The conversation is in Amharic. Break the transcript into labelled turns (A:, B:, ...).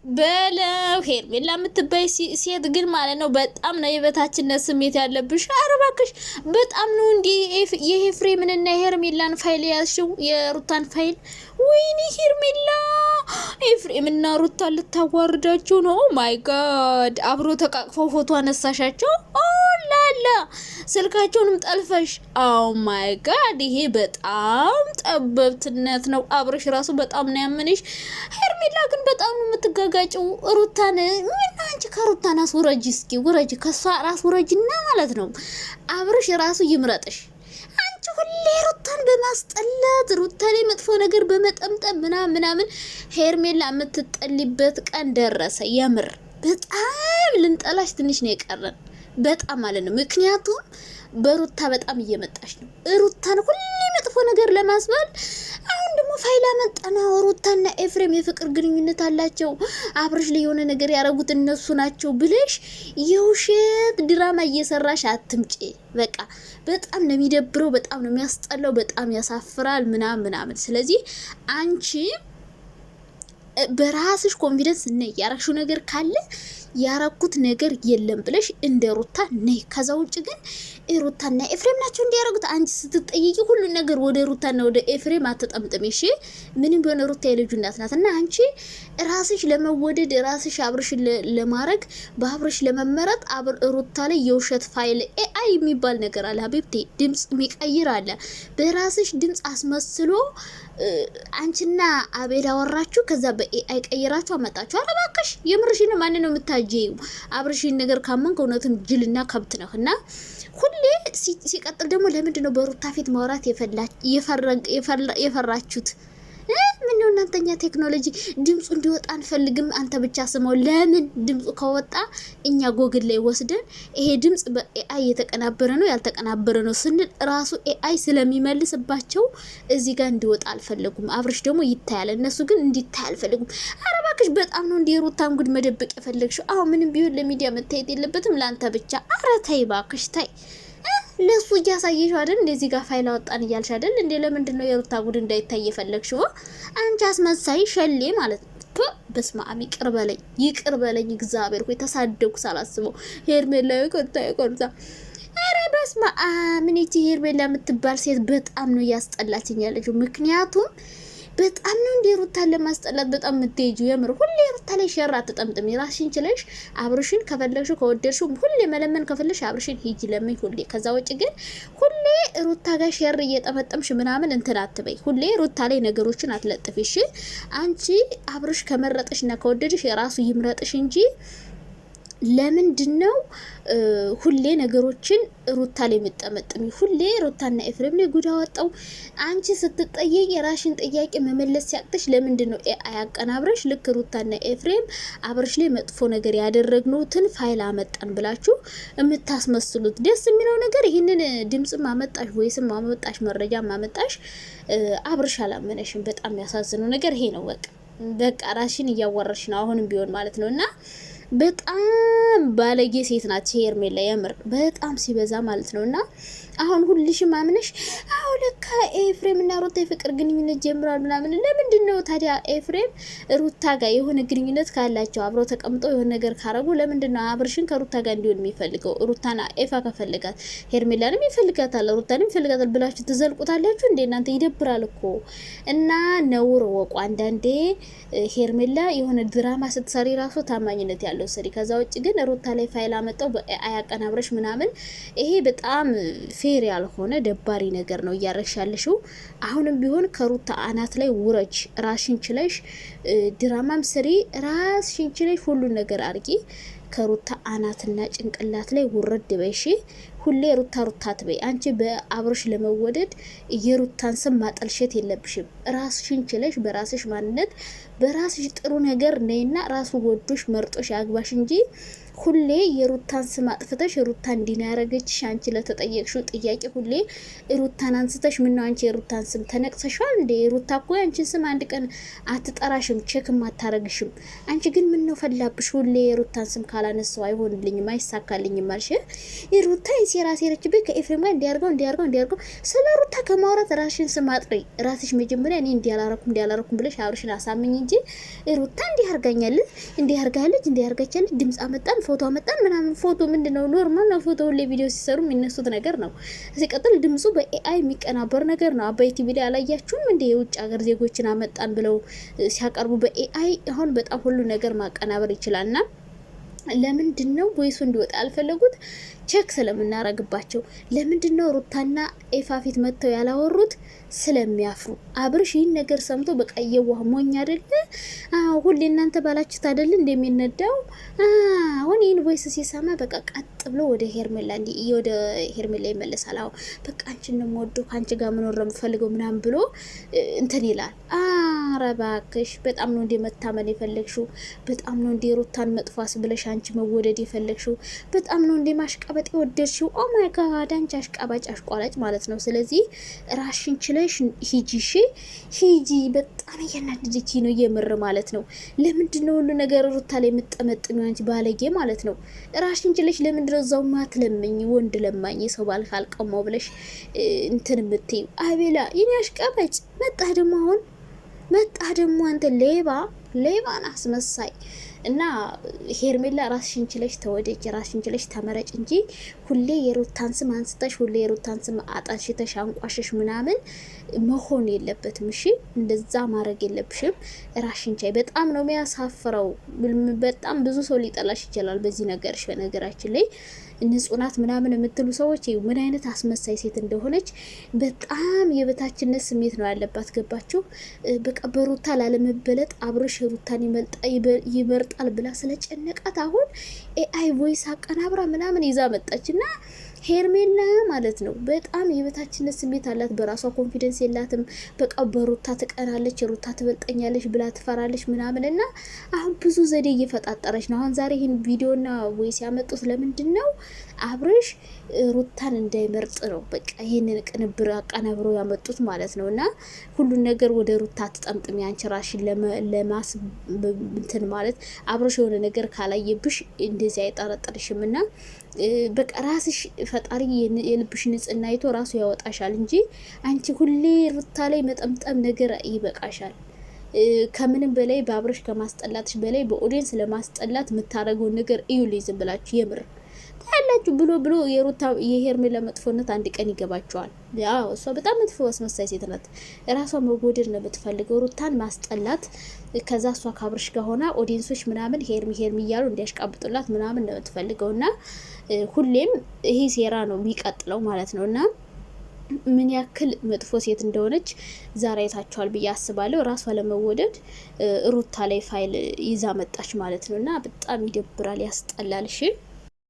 A: በለው ሄርሜላ የምትባይ ሴት ግን ማለት ነው በጣም ነው የበታችነት ስሜት ያለብሽ። ኧረ እባክሽ በጣም ነው እንዴ የኤፍሬምንና የሄርሜላን ፋይል ያዝሽው፣ የሩታን ፋይል። ወይኔ ሄርሜላ ኤፍሬምና ሩታ ልታዋርዳቸው ነው። ኦ ማይ ጋድ አብሮ ተቃቅፈው ፎቶ አነሳሻቸው። ላላ ስልካቸውንም ጠልፈሽ። ኦ ማይ ጋድ ይሄ በጣም ጠበብትነት ነው። አብረሽ ራሱ በጣም ነው ያመነሽ። ሄርሜላ ግን በጣም ነው የምትጋጋጨው ሩታን። ምን አንቺ ከሩታን አስወረጅ እስኪ ውረጅ፣ ከሷ ራስ ውረጅና ማለት ነው አብረሽ ራሱ ይምረጥሽ። አንቺ ሁሌ ሩታን በማስጠላት ሩታ ላይ መጥፎ ነገር በመጠምጠም ምናምን ሄርሜላ የምትጠሊበት ቀን ደረሰ። የምር በጣም ልንጠላሽ ትንሽ ነው የቀረን፣ በጣም ማለት ነው። ምክንያቱም በሩታ በጣም እየመጣሽ ነው ሩታን ሁሌ መጥፎ ነገር ለማስባል። አሁን ደግሞ ፋይላ መጣና ሩታና ኤፍሬም የፍቅር ግንኙነት አላቸው፣ አብረሽ ላይ የሆነ ነገር ያረጉት እነሱ ናቸው ብለሽ የውሸት ድራማ እየሰራሽ አትምጪ። በቃ በጣም ነው የሚደብረው፣ በጣም ነው የሚያስጠላው፣ በጣም ያሳፍራል ምናምን። ስለዚህ አንቺ በራስሽ ኮንፊደንስ ነይ። ያረግሽው ነገር ካለ ያረኩት ነገር የለም ብለሽ እንደ ሩታ ነይ። ከዛ ውጭ ግን ሩታና ኤፍሬም ናቸው እንዲያረጉት። አንቺ ስትጠይቂ ሁሉ ነገር ወደ ሩታና ወደ ኤፍሬም አትጠምጥም። እሺ ምንም ቢሆን ሩታ የልጁ እናት ናት እና አንቺ ራስሽ ለመወደድ ራስሽ አብርሽ ለማረግ በአብርሽ ለመመረጥ ሩታ ላይ የውሸት ፋይል ኤአይ የሚባል ነገር አለ ሀቢብቴ፣ ድምጽ የሚቀይር አለ። በራስሽ ድምጽ አስመስሎ አንቺና አቤል አወራችሁ፣ ከዛ በኤአይ ቀይራችሁ አመጣችሁ። አለባከሽ የምርሽን ማን ነው የምታጀዩ? አብርሽን ነገር ካመንክ እውነትም ጅልና ከብት ነህ። እና ሁሌ ሲቀጥል ደግሞ ለምንድን ነው በሩታ ፊት ማውራት የፈራችሁት? ምን ነው እናንተኛ ቴክኖሎጂ ድምጹ እንዲወጣ አንፈልግም። አንተ ብቻ ስማው። ለምን ድምጹ ከወጣ እኛ ጎግል ላይ ወስደን ይሄ ድምጽ በኤአይ የተቀናበረ ነው ያልተቀናበረ ነው ስንል ራሱ ኤአይ ስለሚመልስባቸው እዚህ ጋር እንዲወጣ አልፈለጉም። አብርሽ ደግሞ ይታያል፣ እነሱ ግን እንዲታይ አልፈለጉም። ኧረ እባክሽ በጣም ነው እንደ ሩታን ጉድ መደበቅ የፈለግሽው። አሁን ምንም ቢሆን ለሚዲያ መታየት የለበትም ለአንተ ብቻ። ኧረ ተይ እባክሽ ተይ። ለሱ እያሳየሽው አይደል እንደዚህ ጋር ፋይል አወጣን እያልሽ አይደል እንዴ? ለምንድን ነው የሩታ ጉድ እንዳይታይ የፈለግሽው? አንቺ አስመሳይ ሸሌ ማለት ነው። በስመ አብ ይቅር በለኝ እግዚአብሔር ሆይ ተሳደኩ ሳላስበው። ሄርሜላ ይቆርታ። ኧረ በስመ አብ ምን ይቺ ሄርሜላ የምትባል ሴት በጣም ነው ያስጠላችኝ ያለችው። ምክንያቱም በጣም ነው እንደ ሩታን ለማስጠላት በጣም የምትሄጂው። የምር ሁሌ ሩታ ላይ ሸራ አትጠምጥም። ራስሽን ችለሽ አብርሽን ከፈለግሽው ከወደድሽው ሁሌ መለመን ከፈለግሽ አብርሽን ሂጂ ለምን ሁሌ። ከዛ ውጭ ግን ሁሌ ሩታ ጋር ሸር እየጠመጠምሽ ምናምን እንትን አትበይ። ሁሌ ሩታ ላይ ነገሮችን አትለጥፊሽ። አንቺ አብርሽ ከመረጥሽና ከወደድሽ የራሱ ይምረጥሽ እንጂ ለምንድነው ሁሌ ነገሮችን ሩታ ላይ የምጠመጥሚ? ሁሌ ሩታና ኤፍሬም ላይ ጉዳ ወጣው። አንቺ ስትጠየቅ የራሽን ጥያቄ መመለስ ሲያቅትሽ ለምንድነው አያቀናብረሽ ልክ ሩታና ኤፍሬም አብርሽ ላይ መጥፎ ነገር ያደረግኑትን ፋይል አመጣን ብላችሁ የምታስመስሉት? ደስ የሚለው ነገር ይህንን ድምጽ ማመጣሽ ወይስም ማመጣሽ መረጃ ማመጣሽ አብርሽ አላመነሽም። በጣም ያሳዝነው ነገር ይሄ ነው። በቃ ራሽን እያወራሽ ነው አሁንም ቢሆን ማለት ነውና በጣም ባለጌ ሴት ናት ሄርሜላ፣ የምር በጣም ሲበዛ ማለት ነውና አሁን ሁልሽም ማምነሽ አው ለካ ኤፍሬም እና ሩታ የፍቅር ግንኙነት ጀምሯል ምናምን። ለምንድን ነው ታዲያ ኤፍሬም ሩታ ጋር የሆነ ግንኙነት ካላቸው አብረው ተቀምጠው የሆነ ነገር ካረጉ ለምንድን ነው አብርሽን ከሩታ ጋር እንዲሆን የሚፈልገው? ሩታና ኤፋ ከፈልጋት ሄርሜላንም ይፈልጋታል ሩታንም ይፈልጋታል ብላችሁ ትዘልቁታላችሁ እንዴ እናንተ? ይደብራል እኮ እና ነውር ወቁ። አንዳንዴ ሄርሜላ የሆነ ድራማ ስትሰሪ ራሱ ታማኝነት ያለው ሰሪ። ከዛ ውጭ ግን ሩታ ላይ ፋይል አመጣው በአይ አቀናብረሽ ምናምን ይሄ በጣም ፌር ያልሆነ ደባሪ ነገር ነው እያረሻለሽው። አሁንም ቢሆን ከሩታ አናት ላይ ውረጅ። ራስሽን ችለሽ ድራማም ስሪ፣ ራስሽን ችለሽ ሁሉ ነገር አርጊ። ከሩታ አናትና ጭንቅላት ላይ ውረድ በይሽ። ሁሌ ሩታ ትበይ። አንቺ በአብርሽ ለመወደድ የሩታን ስም ማጠልሸት የለብሽም። ራስሽን ችለሽ በራስሽ ማንነት በራስሽ ጥሩ ነገር ነይና ራሱ ወዶሽ መርጦሽ አግባሽ እንጂ ሁሌ የሩታን ስም አጥፍተሽ ሩታ እንዲና ያረገችሽ አንቺ ለተጠየቅሽው ጥያቄ ሁሌ ሩታን አንስተሽ ምን ነው አንቺ የሩታን ስም ተነቅሰሻል እንዴ? ሩታ እኮ አንቺን ስም አንድ ቀን አትጠራሽም፣ ቼክም አታረግሽም። አንቺ ግን ምን ነው ፈላብሽ? ሁሌ የሩታን ስም ካላነሳው አይሆንልኝም አይሳካልኝም አልሽ። የሩታ ሴራ ሴረችብኝ ከኤፍሬም ጋር እንዲያርገው ስለ ሩታ ከማውራት ራስሽን ስማጥሪ ራስሽ መጀመሪያ እኔ እንዲያላረኩም ብለሽ አብርሽን አሳምኝ እንጂ ሩታ እንዲያርጋለች ድምጽ አመጣን ፎቶ አመጣን ምናምን ፎቶ ምንድነው ኖርማል ነው ፎቶ ሁሌ ቪዲዮ ሲሰሩ የሚነሱት ነገር ነው ሲቀጥል ድምጹ በኤአይ የሚቀናበር ነገር ነው አባይ ቲቪ ላይ አላያችሁም እንደ የውጭ ሀገር ዜጎችን አመጣን ብለው ሲያቀርቡ በኤአይ አሁን በጣም ሁሉ ነገር ማቀናበር ይችላልና ለምንድነው ቮይሱ እንዲወጣ ያልፈለጉት ቼክ ስለምናረግባቸው ለምንድነው ሩታና ኤፋ ፊት መተው ያላወሩት ስለሚያፍሩ አብርሽ ይህን ነገር ሰምቶ በቃ የዋህ ሞኝ አይደለ ሁሌ እናንተ ባላችሁት አይደለ እንደሚነዳው አሁን ይህን ቮይስ ሲሰማ በቃ ቀጥ ብሎ ወደ ሄርሜላ ይመለሳል አሁን በቃ አንቺን ነው የምወደው ካንቺ ጋር መኖር ነው የምፈልገው ምናምን ብሎ እንትን ይላል ኧረ እባክሽ በጣም ነው እንደ መታመን የፈለግሽው በጣም ነው እንደ ሩታን መጥፋስ ብለሽ አንቺ መወደድ የፈለግሽው በጣም ነው እንደ ማሽቃበጥ የወደድሽው ኦ ማይ ጋድ አንቺ አሽቋላጭ ማለት ነው ስለዚህ ራስሽን ችለሽ ሂጂ በጣም እያናደደች ነው የምር ማለት ነው ለምንድነው ሁሉ ነገር ሩታ ላይ የምትጠመጥሚው አንቺ ባለጌ ማለት ነው ራስሽን ችለሽ ለምንድነው እዛው ማትለምኝ ወንድ ለማኝ ሰው ባል ካልቀማው ብለሽ እንትን የምትይው አቤላ ይሄ አሽቃባጭ መጣ ደግሞ አንተ ሌባን አስመሳይ እና ሄርሜላ ራስሽን ችለሽ ተወደጅ ራስሽን ችለሽ ተመረጭ እንጂ ሁሌ የሩታን ስም አንስተሽ ሁሌ የሩታን ስም አጣሽተሽ አንቋሽሽ ምናምን መሆን የለበትም እሺ እንደዛ ማድረግ የለብሽም ራስሽን ቻይ በጣም ነው የሚያሳፍረው በጣም ብዙ ሰው ሊጠላሽ ይችላል በዚህ ነገርሽ በነገራችን ላይ ንጹናት ምናምን የምትሉ ሰዎች ምን አይነት አስመሳይ ሴት እንደሆነች በጣም የበታችነት ስሜት ነው ያለባት ገባችሁ በቃ በሩታ ላለመበለጥ አብርሽ ሩታን ይመርጣል ብላ ስለጨነቃት አሁን ኤአይ ቮይስ አቀናብራ ምናምን ይዛ መጣችና ሄርሜላ ማለት ነው በጣም የበታችነት ስሜት አላት በራሷ ኮንፊደንስ የላትም በቃ በሩታ ትቀናለች ሩታ ትበልጠኛለች ብላ ትፈራለች ምናምን እና አሁን ብዙ ዘዴ እየፈጣጠረች ነው አሁን ዛሬ ይሄን ቪዲዮና ቮይስ ያመጡት ለምንድነው አብርሽ ሩታን እንዳይመርጥ ነው በቃ ይሄንን ቅንብር አቀናብሮ ያመጡት ማለት ነውና ሁሉን ነገር ወደ ሩታ ተጠምጥም ያንቺ ራስሽን ለማስ እንትን ማለት አብርሽ የሆነ ነገር ካላየብሽ እንደዚህ አይጠረጥርሽምና በቃ ራስሽ ፈጣሪ የልብሽ ንጽህና አይቶ ራሱ ያወጣሻል እንጂ አንቺ ሁሌ ሩታ ላይ መጠምጠም ነገር ይበቃሻል ከምንም በላይ በአብርሽ ከማስጠላትሽ በላይ በኦዲየንስ ለማስጠላት የምታረገው ነገር እዩልኝ ዝም ብላችሁ የምር ታያላችሁ ብሎ የሩታ የሄርሜላ መጥፎነት አንድ ቀን ይገባቸዋል ያው እሷ በጣም መጥፎ አስመሳይ ሴት ናት ራሷ መጎደር ነው የምትፈልገው ሩታን ማስጠላት ከዛ እሷ ካብርሽ ጋር ሆና ኦዲየንሶች ምናምን ሄርሚ እያሉ እንዲያሽቃብጡላት ምናምን ነው የምትፈልገውና ሁሌም ይሄ ሴራ ነው የሚቀጥለው ማለት ነውና ምን ያክል መጥፎ ሴት እንደሆነች ዛሬ አይታችኋል ብዬ አስባለሁ ራሷ ለመወደድ ሩታ ላይ ፋይል ይዛ መጣች ማለት ነውና በጣም ይደብራል ያስጠላል እሺ